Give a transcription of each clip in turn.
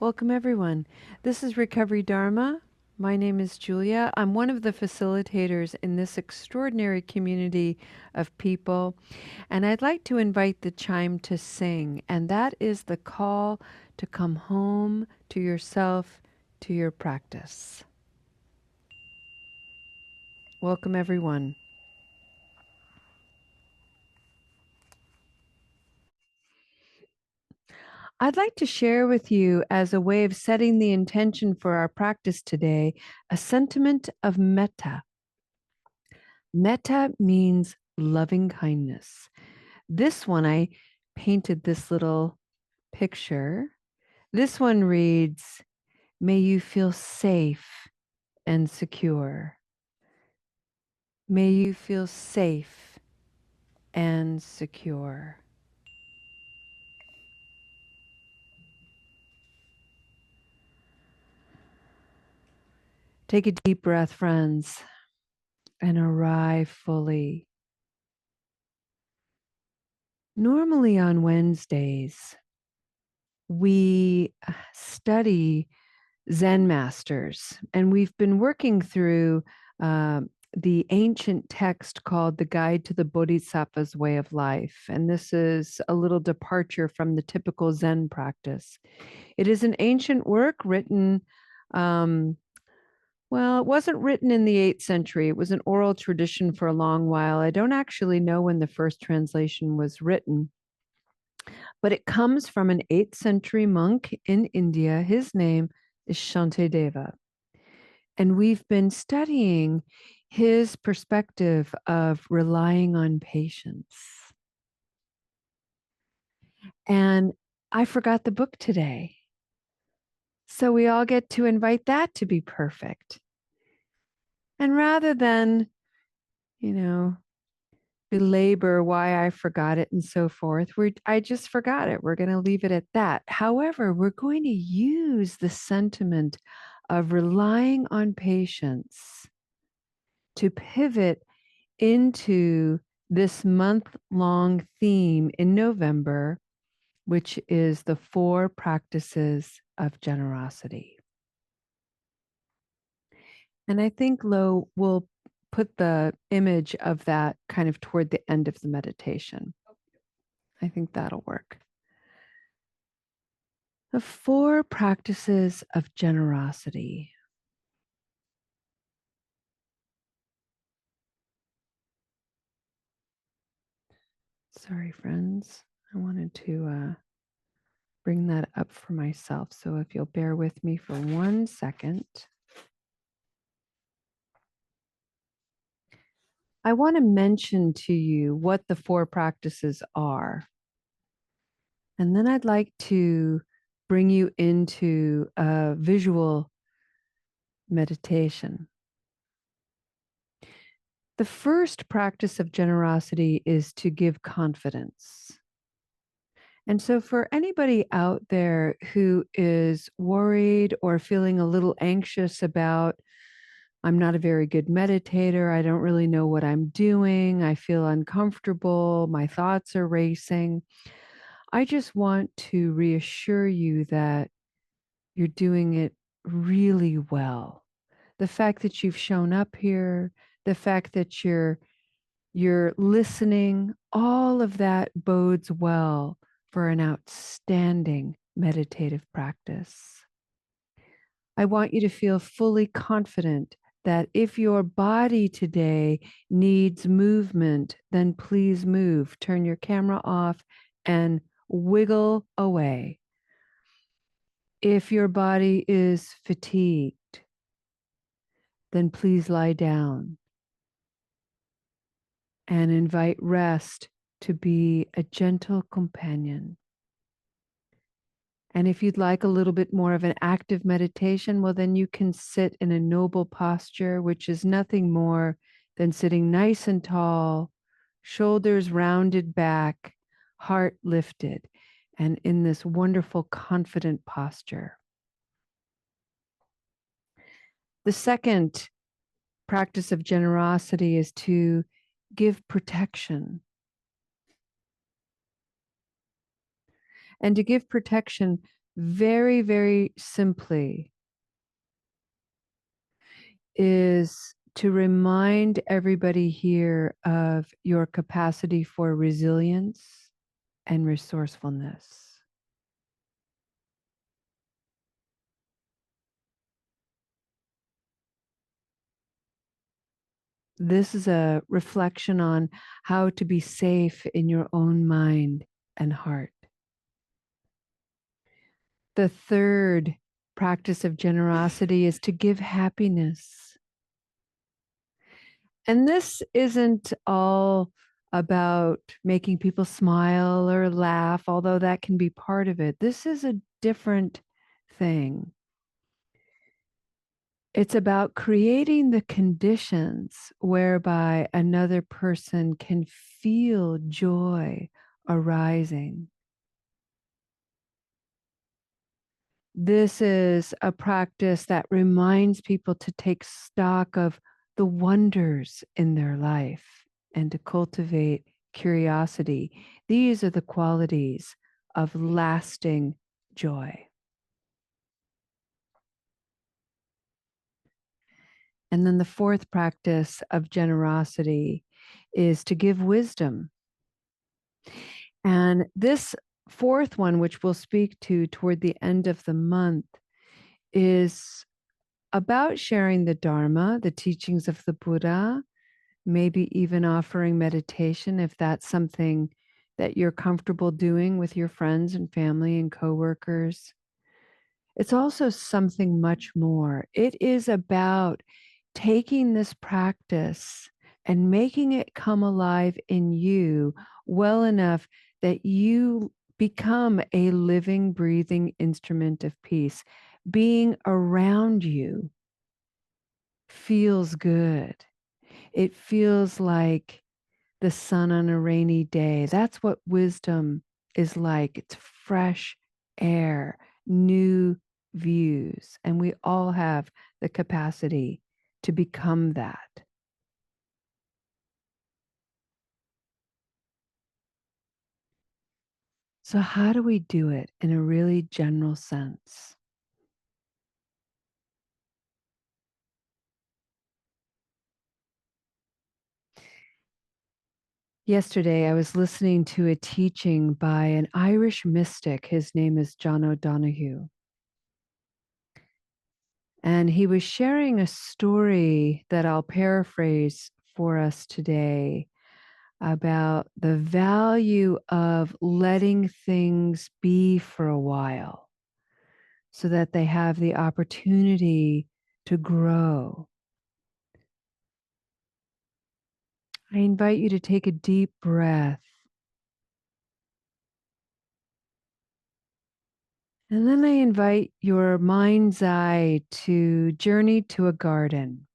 Welcome, everyone. This is Recovery Dharma. My name is Julia. I'm one of the facilitators in this extraordinary community of people, and I'd like to invite the chime to sing, and that is the call to come home to yourself, to your practice. Welcome, everyone. I'd like to share with you, as a way of setting the intention for our practice today, a sentiment of metta. Metta means loving kindness. This one, I painted this little picture. This one reads, "May you feel safe and secure. May you feel safe and secure." Take a deep breath, friends, and arrive fully. Normally on Wednesdays, we study Zen masters, and we've been working through the ancient text called The Guide to the Bodhisattva's Way of Life. And this is a little departure from the typical Zen practice. It is an ancient work written, well, it wasn't written in the 8th century. It was an oral tradition for a long while. I don't actually know when the first translation was written, but it comes from an 8th century monk in India. His name is Shantideva. And we've been studying his perspective of relying on patience. And I forgot the book today. So we all get to invite that to be perfect. And rather than, you know, belabor why I forgot it and so forth, I just forgot it. We're going to leave it at that. However, we're going to use the sentiment of relying on patience to pivot into this month-long theme in November, which is the 4 practices of generosity. And I think Lo will put the image of that kind of toward the end of the meditation. I think that'll work. The 4 practices of generosity. Sorry, friends. I wanted to bring that up for myself. So if you'll bear with me for 1 second. I want to mention to you what the 4 practices are. And then I'd like to bring you into a visual meditation. The first practice of generosity is to give confidence. And so, for anybody out there who is worried or feeling a little anxious about, I'm not a very good meditator, I don't really know what I'm doing, I feel uncomfortable, my thoughts are racing, I just want to reassure you that you're doing it really well. The fact that you've shown up here, the fact that you're listening, all of that bodes well for an outstanding meditative practice. I want you to feel fully confident that if your body today needs movement, then please move. Turn your camera off and wiggle away. If your body is fatigued, then please lie down and invite rest to be a gentle companion. And if you'd like a little bit more of an active meditation, well, then you can sit in a noble posture, which is nothing more than sitting nice and tall, shoulders rounded back, heart lifted, and in this wonderful, confident posture. The second practice of generosity is to give protection. And to give protection, very, very simply, is to remind everybody here of your capacity for resilience and resourcefulness. This is a reflection on how to be safe in your own mind and heart. The third practice of generosity is to give happiness. And this isn't all about making people smile or laugh, although that can be part of it. This is a different thing. It's about creating the conditions whereby another person can feel joy arising. This is a practice that reminds people to take stock of the wonders in their life and to cultivate curiosity. These are the qualities of lasting joy. And then the fourth practice of generosity is to give wisdom. And this fourth one, which we'll speak to toward the end of the month, is about sharing the Dharma, the teachings of the Buddha, maybe even offering meditation if that's something that you're comfortable doing with your friends and family and coworkers. It's also something much more. It is about taking this practice and making it come alive in you well enough that you become a living, breathing instrument of peace. Being around you feels good. It feels like the sun on a rainy day. That's what wisdom is like. It's fresh air, new views, and we all have the capacity to become that. So, how do we do it in a really general sense? Yesterday, I was listening to a teaching by an Irish mystic. His name is John O'Donohue. And he was sharing a story that I'll paraphrase for us today about the value of letting things be for a while so that they have the opportunity to grow. I invite you to take a deep breath. And then I invite your mind's eye to journey to a garden.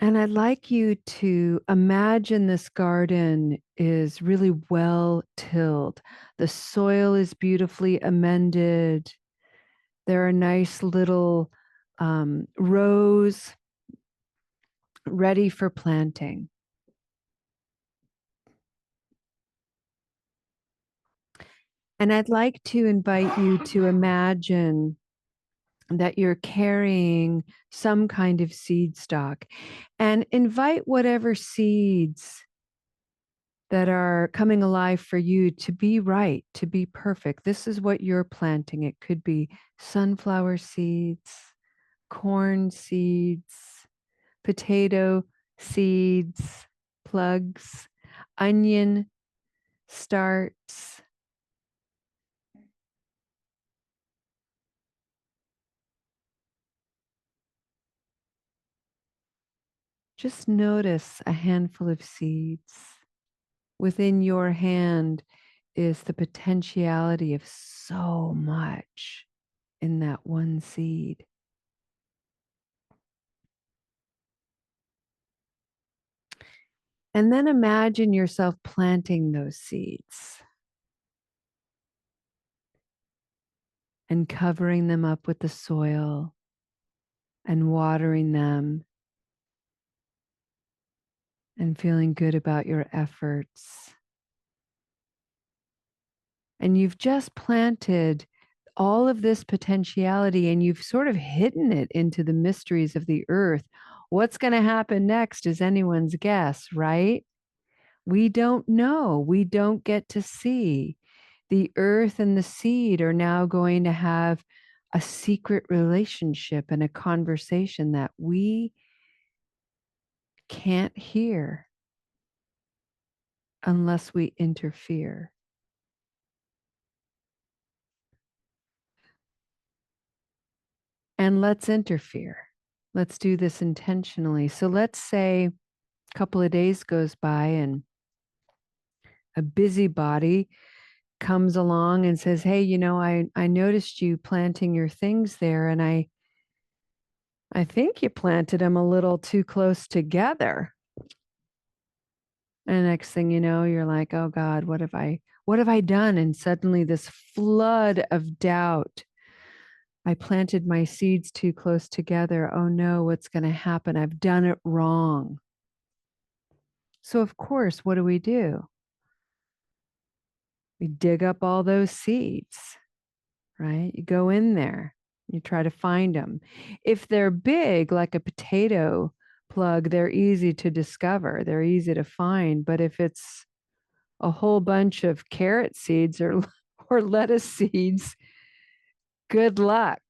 And I'd like you to imagine this garden is really well tilled. The soil is beautifully amended. There are nice little rows ready for planting. And I'd like to invite you to imagine that you're carrying some kind of seed stock and invite whatever seeds that are coming alive for you to be right, to be perfect. This is what you're planting. It could be sunflower seeds, corn seeds, potato seeds, plugs, onion starts. Just notice a handful of seeds. Within your hand is the potentiality of so much in that one seed. And then imagine yourself planting those seeds and covering them up with the soil and watering them and feeling good about your efforts. And you've just planted all of this potentiality and you've sort of hidden it into the mysteries of the earth. What's going to happen next is anyone's guess, right? We don't know. We don't get to see. The earth and the seed are now going to have a secret relationship and a conversation that we can't hear unless we interfere. And let's interfere. Let's do this intentionally. So let's say a couple of days goes by and a busybody comes along and says, hey, I noticed you planting your things there, and I think you planted them a little too close together. And next thing you know, you're like, oh God, what have I done? And suddenly this flood of doubt. I planted my seeds too close together. Oh no, what's going to happen? I've done it wrong. So of course, what do? We dig up all those seeds, right? You go in there, you try to find them. If they're big, like a potato plug, they're easy to discover, they're easy to find. But if it's a whole bunch of carrot seeds or lettuce seeds, good luck.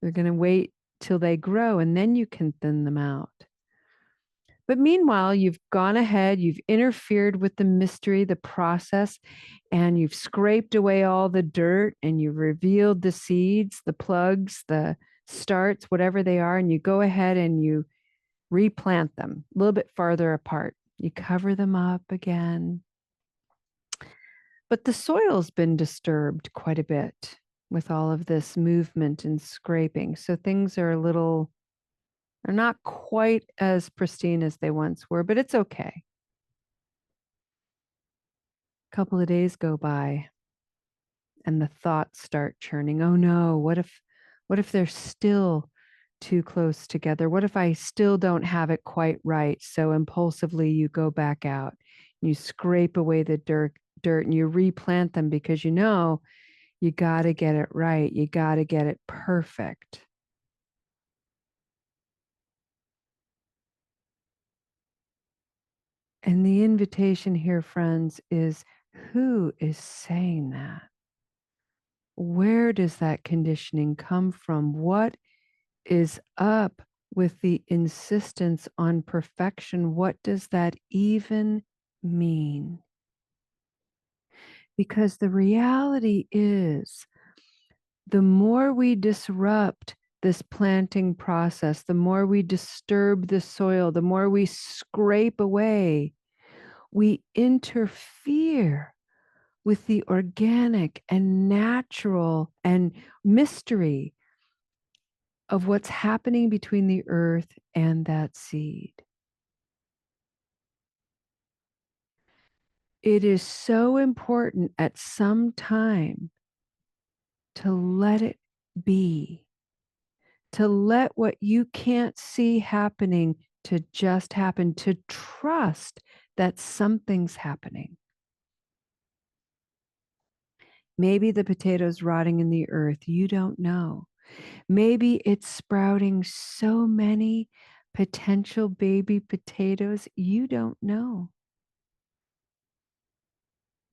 You're going to wait till they grow and then you can thin them out. But meanwhile, you've gone ahead, you've interfered with the mystery, the process, and you've scraped away all the dirt and you've revealed the seeds, the plugs, the starts, whatever they are, and you go ahead and you replant them a little bit farther apart. You cover them up again. But the soil's been disturbed quite a bit with all of this movement and scraping. So things are not quite as pristine as they once were, but it's okay. A couple of days go by and the thoughts start churning. Oh no, what if they're still too close together? What if I still don't have it quite right? So impulsively you go back out, you scrape away the dirt and you replant them because you got to get it right. You got to get it perfect. And the invitation here, friends, is who is saying that? Where does that conditioning come from? What is up with the insistence on perfection? What does that even mean? Because the reality is, the more we disrupt this planting process, the more we disturb the soil, the more we scrape away, we interfere with the organic and natural and mystery of what's happening between the earth and that seed. It is so important at some time to let it be, to let what you can't see happening to just happen, to trust that something's happening. Maybe the potato's rotting in the earth. You don't know. Maybe it's sprouting so many potential baby potatoes. You don't know.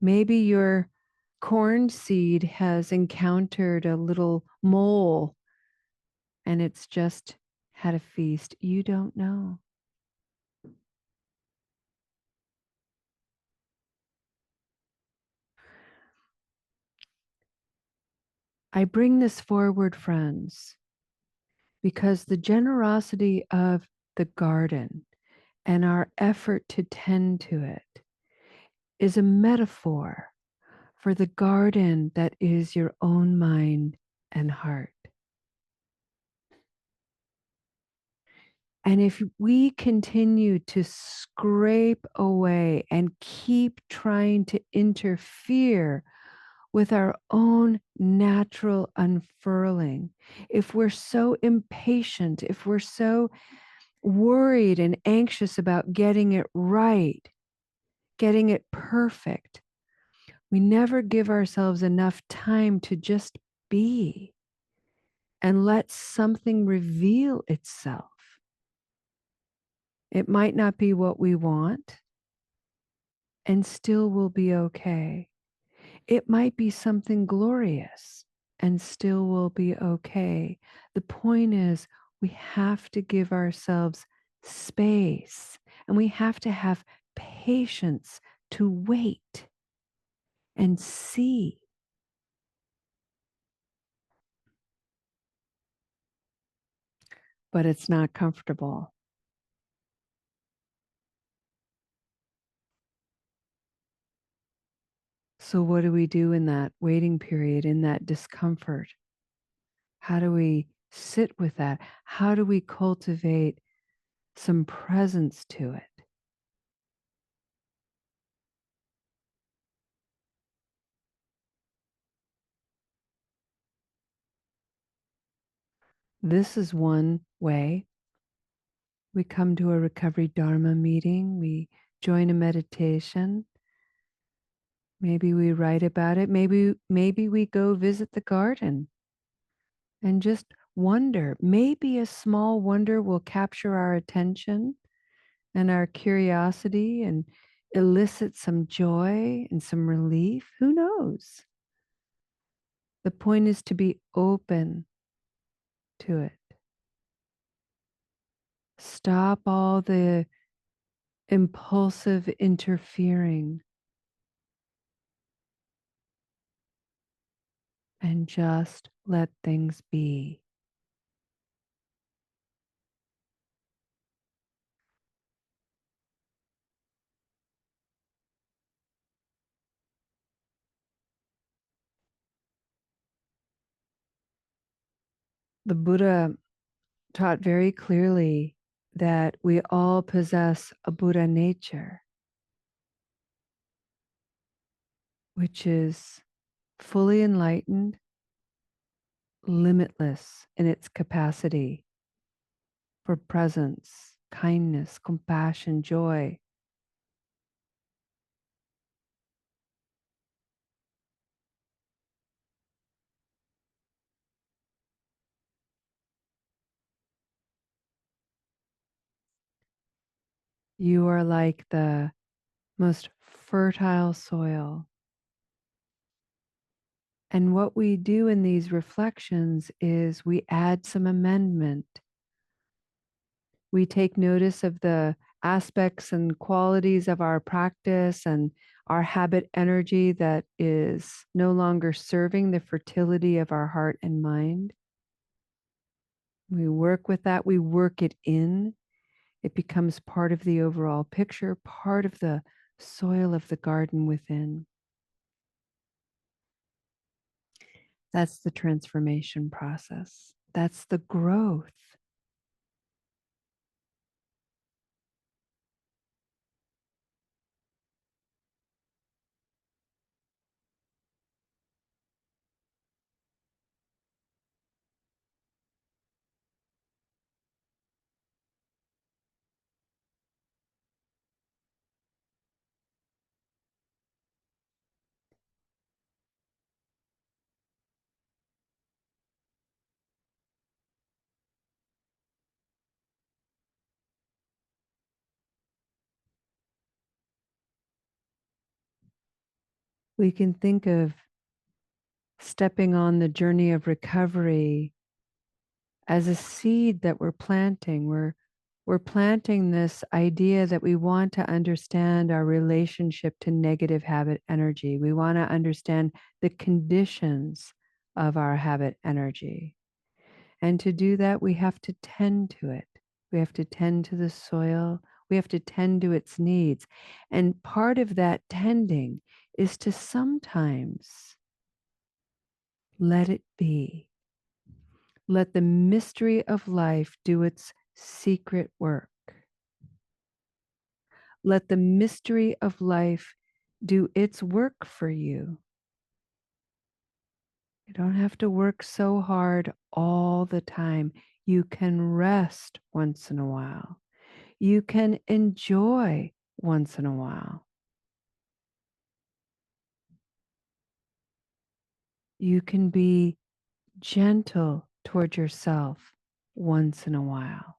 Maybe your corn seed has encountered a little mole and it's just had a feast. You don't know. I bring this forward, friends, because the generosity of the garden and our effort to tend to it is a metaphor for the garden that is your own mind and heart. And if we continue to scrape away and keep trying to interfere with our own natural unfurling, if we're so impatient, if we're so worried and anxious about getting it right, getting it perfect. We never give ourselves enough time to just be and let something reveal itself. It might not be what we want and still will be okay. It might be something glorious and still will be okay. The point is, we have to give ourselves space and we have to have patience to wait and see. But it's not comfortable. So, what do we do in that waiting period, in that discomfort? How do we sit with that? How do we cultivate some presence to it? This is one way. We come to a recovery Dharma meeting, we join a meditation. Maybe we write about it. Maybe we go visit the garden and just wonder. Maybe a small wonder will capture our attention and our curiosity and elicit some joy and some relief. Who knows? The point is to be open to it. Stop all the impulsive interfering and just let things be. The Buddha taught very clearly that we all possess a Buddha nature, which is fully enlightened, limitless in its capacity for presence, kindness, compassion, joy. You are like the most fertile soil. And what we do in these reflections is we add some amendment. We take notice of the aspects and qualities of our practice and our habit energy that is no longer serving the fertility of our heart and mind. We work with that, we work it in. It becomes part of the overall picture, part of the soil of the garden within. That's the transformation process. That's the growth. We can think of stepping on the journey of recovery as a seed that we're planting. We're planting this idea that we want to understand our relationship to negative habit energy. We want to understand the conditions of our habit energy. And to do that, we have to tend to it. We have to tend to the soil. We have to tend to its needs. And part of that tending is to sometimes let it be. Let the mystery of life do its secret work. Let the mystery of life do its work for you. You don't have to work so hard all the time. You can rest once in a while. You can enjoy once in a while. You can be gentle toward yourself once in a while.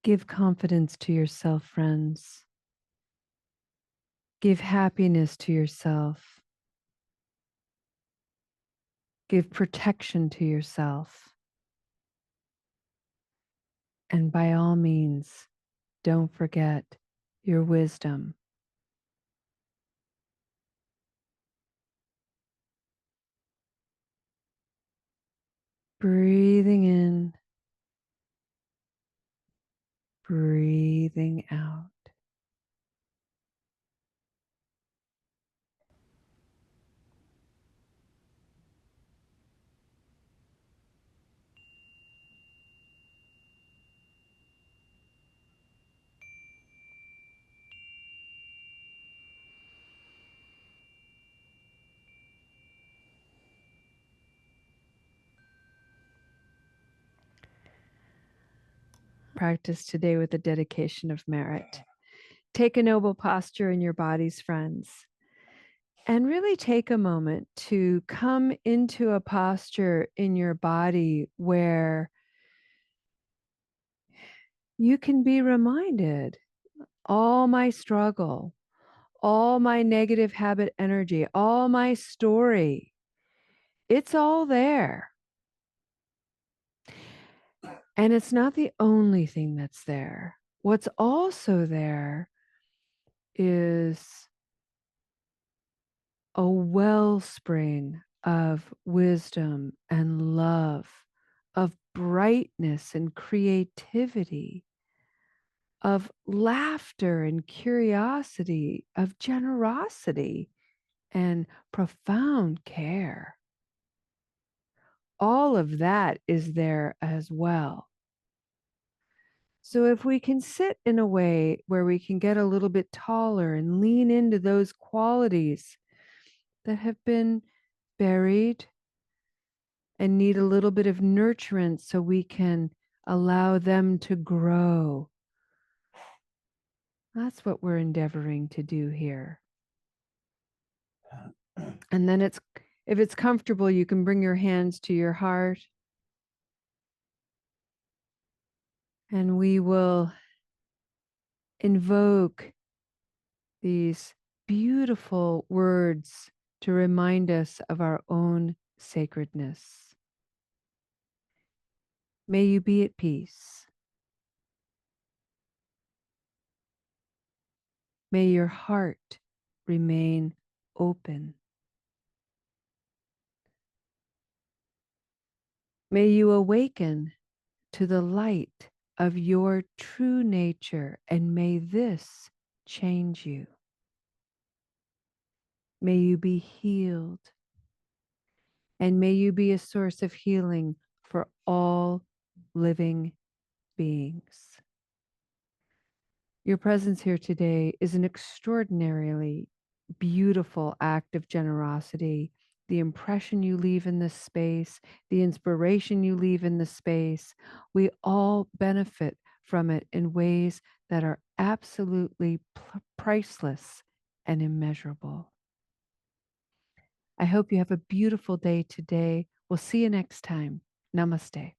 Give confidence to yourself, friends. Give happiness to yourself. Give protection to yourself. And by all means, don't forget your wisdom. Breathing in, breathing out. Practice today with a dedication of merit. Take a noble posture in your bodies, friends, and really take a moment to come into a posture in your body where you can be reminded all my struggle, all my negative habit energy, all my story, it's all there. And it's not the only thing that's there. What's also there is a wellspring of wisdom and love, of brightness and creativity, of laughter and curiosity, of generosity and profound care. All of that is there as well. So if we can sit in a way where we can get a little bit taller and lean into those qualities that have been buried and need a little bit of nurturance so we can allow them to grow. That's what we're endeavoring to do here. And then if it's comfortable, you can bring your hands to your heart. And we will invoke these beautiful words to remind us of our own sacredness. May you be at peace. May your heart remain open. May you awaken to the light of your true nature, and may this change you. May you be healed, and may you be a source of healing for all living beings. Your presence here today is an extraordinarily beautiful act of generosity. The impression you leave in this space, the inspiration you leave in this space, we all benefit from it in ways that are absolutely priceless and immeasurable. I hope you have a beautiful day today. We'll see you next time. Namaste.